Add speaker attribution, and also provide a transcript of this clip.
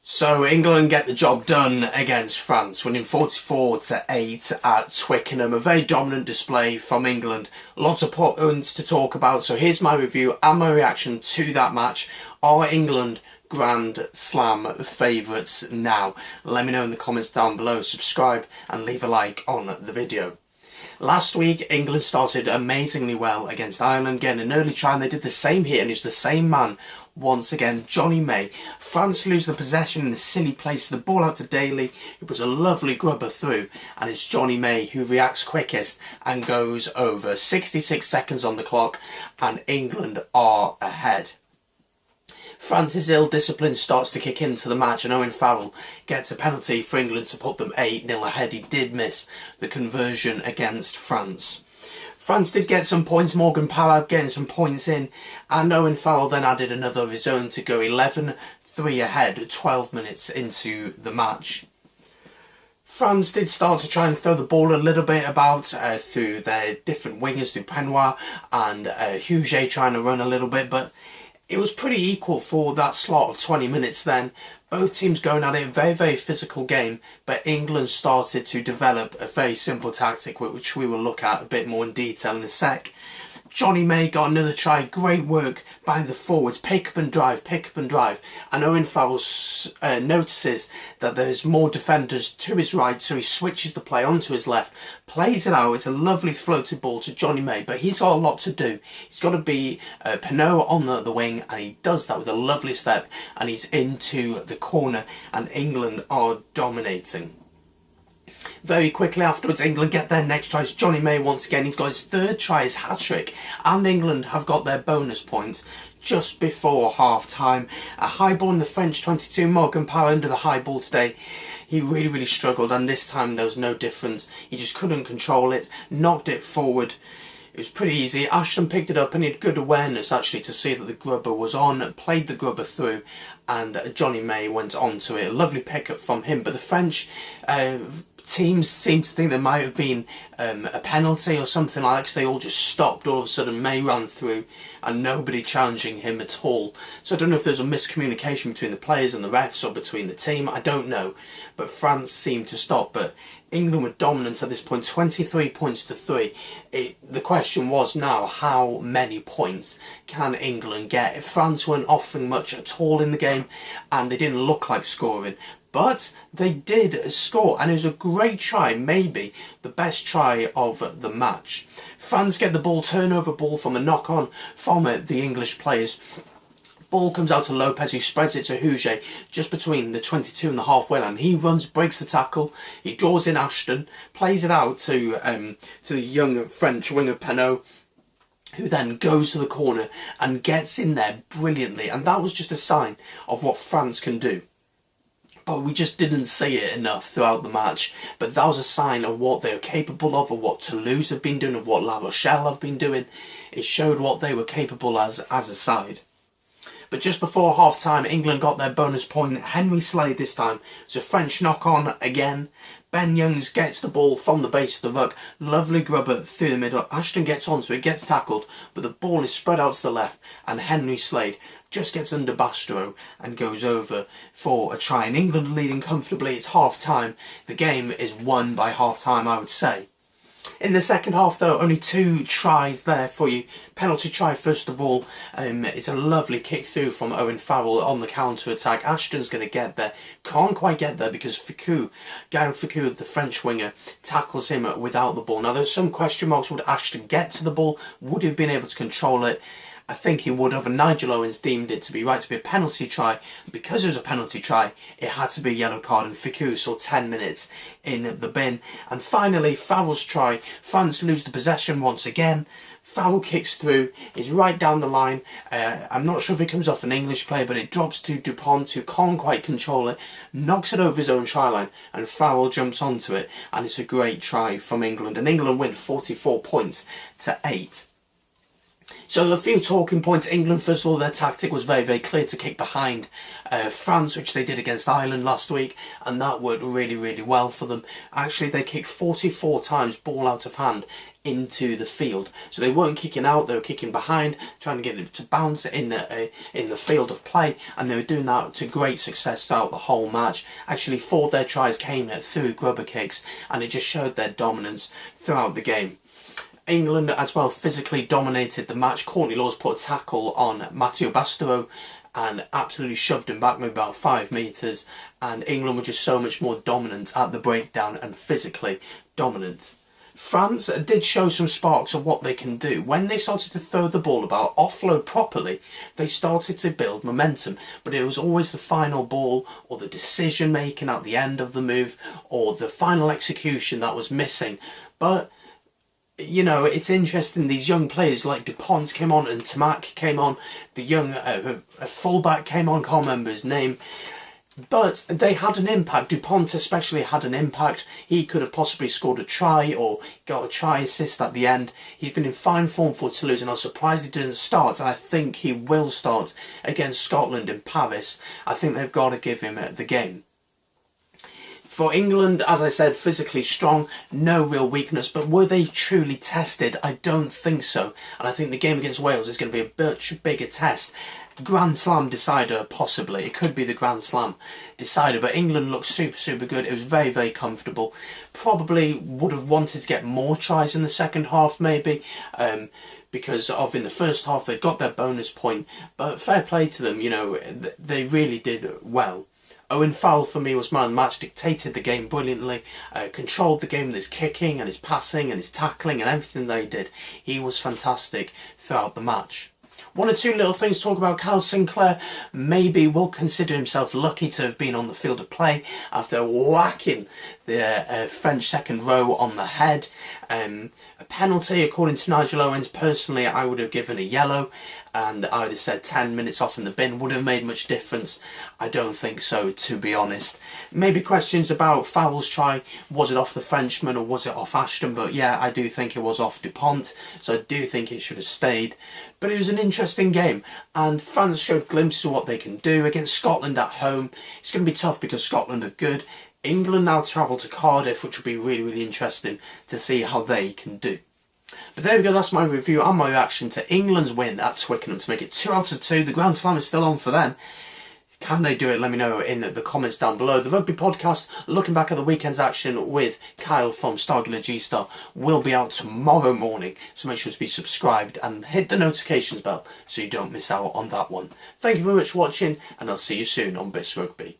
Speaker 1: So England get the job done against France, winning 44-8 at Twickenham. A very dominant display from England. Lots of points to talk about. So here's my review and my reaction to that match. Are England Grand Slam favourites now? Let me know in the comments down below. Subscribe and leave a like on the video. Last week, England started amazingly well against Ireland, getting an early try, and they did the same here, and it's the same man once again, Johnny May. France lose the possession in a silly place, the ball out to Daly, who puts a lovely grubber through, and it's Johnny May who reacts quickest and goes over. 66 seconds on the clock, and England are ahead. France's ill discipline starts to kick into the match, and Owen Farrell gets a penalty for England to put them 8-0 ahead. He did miss the conversion against France. France did get some points, Morgan Parra getting some points in, and Owen Farrell then added another of his own to go 11-3 ahead 12 minutes into the match. France did start to try and throw the ball a little bit about through their different wingers, through Penoir and Huget trying to run a little bit, but it was pretty equal for that slot of 20 minutes then. Both teams going at it, very, very physical game, but England started to develop a very simple tactic, which we will look at a bit more in detail in a sec. Johnny May got another try, great work by the forwards, pick up and drive, and Owen Farrell notices that there's more defenders to his right, so he switches the play onto his left, plays it out. It's a lovely floated ball to Johnny May, but he's got a lot to do. He's got to be Pinot on the wing, and he does that with a lovely step, and he's into the corner, and England are dominating. Very quickly afterwards, England get their next try. It's Johnny May once again. He's got his third try, his hat-trick, and England have got their bonus points just before half-time. A high ball in the French 22, Morgan Parra under the high ball today. He really struggled, and this time there was no difference. He just couldn't control it, knocked it forward. It was pretty easy. Ashton picked it up, and he had good awareness actually to see that the grubber was on, played the grubber through, and Johnny May went on to it. A lovely pick-up from him, but the French teams seem to think there might have been a penalty or something like that, because they all just stopped. All of a sudden May ran through and nobody challenging him at all. So I don't know if there's a miscommunication between the players and the refs or between the team, I don't know. But France seemed to stop, but England were dominant at this point, 23 points to 3. The question was now, how many points can England get? If France weren't offering much at all in the game, and they didn't look like scoring, but they did score, and it was a great try, maybe the best try of the match. France get the ball, turnover ball from a knock-on from the English players. Ball comes out to Lopez, who spreads it to Huget just between the 22 and the halfway line. He runs, breaks the tackle, he draws in Ashton, plays it out to the young French winger Pinot, who then goes to the corner and gets in there brilliantly. And that was just a sign of what France can do. But we just didn't see it enough throughout the match. But that was a sign of what they were capable of what Toulouse have been doing, of what La Rochelle have been doing. It showed what they were capable as a side. But just before half-time, England got their bonus point. Henry Slade this time. It's a French knock-on again. Ben Youngs gets the ball from the base of the ruck. Lovely grubber through the middle. Ashton gets onto it, gets tackled, but the ball is spread out to the left, and Henry Slade just gets under Bastro and goes over for a try. And England leading comfortably. It's half-time. The game is won by half-time, I would say. In the second half, though, only 2 tries there for you. Penalty try, first of all. It's a lovely kick through from Owen Farrell on the counter-attack. Ashton's going to get there. Can't quite get there because Gareth Ficou, the French winger, tackles him without the ball. Now, there's some question marks. Would Ashton get to the ball? Would he have been able to control it? I think he would have, and Nigel Owens deemed it to be right to be a penalty try. Because it was a penalty try, it had to be a yellow card, and Ficou saw 10 minutes in the bin. And finally, Farrell's try. France lose the possession once again. Farrell kicks through, is right down the line. I'm not sure if it comes off an English player, but it drops to Dupont, who can't quite control it, knocks it over his own try line, and Farrell jumps onto it, and it's a great try from England. And England win 44 points to 8. So a few talking points. England, first of all, their tactic was very, very clear to kick behind France, which they did against Ireland last week, and that worked really, really well for them. Actually, they kicked 44 times ball out of hand into the field. So they weren't kicking out, they were kicking behind, trying to get it to bounce in the field of play, and they were doing that to great success throughout the whole match. Actually, 4 of their tries came through grubber kicks, and it just showed their dominance throughout the game. England as well physically dominated the match. Courtney Lawes put a tackle on Matteo Bastero and absolutely shoved him back maybe about 5 metres, and England were just so much more dominant at the breakdown and physically dominant. France did show some sparks of what they can do. When they started to throw the ball about, offload properly, they started to build momentum, but it was always the final ball or the decision making at the end of the move or the final execution that was missing. But you know, it's interesting, these young players like Dupont came on and Tamak came on, the young fullback came on, can't remember his name, but they had an impact. Dupont especially had an impact. He could have possibly scored a try or got a try assist at the end. He's been in fine form for Toulouse, and I was surprised he didn't start, and I think he will start against Scotland in Paris. I think they've got to give him the game. For England, as I said, physically strong, no real weakness, but were they truly tested? I don't think so. And I think the game against Wales is going to be a much bigger test. Grand Slam decider, possibly. It could be the Grand Slam decider, but England looked super, super good. It was very, very comfortable. Probably would have wanted to get more tries in the second half, maybe, because in the first half they got their bonus point. But fair play to them, you know, they really did well. Owen Farrell for me was man of the match, dictated the game brilliantly, controlled the game with his kicking and his passing and his tackling and everything that he did. He was fantastic throughout the match. One or two little things to talk about. Kyle Sinclair maybe will consider himself lucky to have been on the field of play after whacking the French second row on the head. A penalty, according to Nigel Owens. Personally, I would have given a yellow, and I would have said 10 minutes off in the bin. Would have made much difference? I don't think so, to be honest. Maybe questions about Farrell's try. Was it off the Frenchman or was it off Ashton? But yeah, I do think it was off Dupont, so I do think it should have stayed. But it was an interesting game, and France showed glimpses of what they can do against Scotland at home. It's going to be tough because Scotland are good. England now travel to Cardiff, which will be really, really interesting to see how they can do. But there we go, that's my review and my reaction to England's win at Twickenham to make it 2 out of 2. The Grand Slam is still on for them. Can they do it? Let me know in the comments down below. The Rugby podcast, looking back at the weekend's action with Kyle from Stargiller G-Star, will be out tomorrow morning. So make sure to be subscribed and hit the notifications bell so you don't miss out on that one. Thank you very much for watching, and I'll see you soon on Bis Rugby.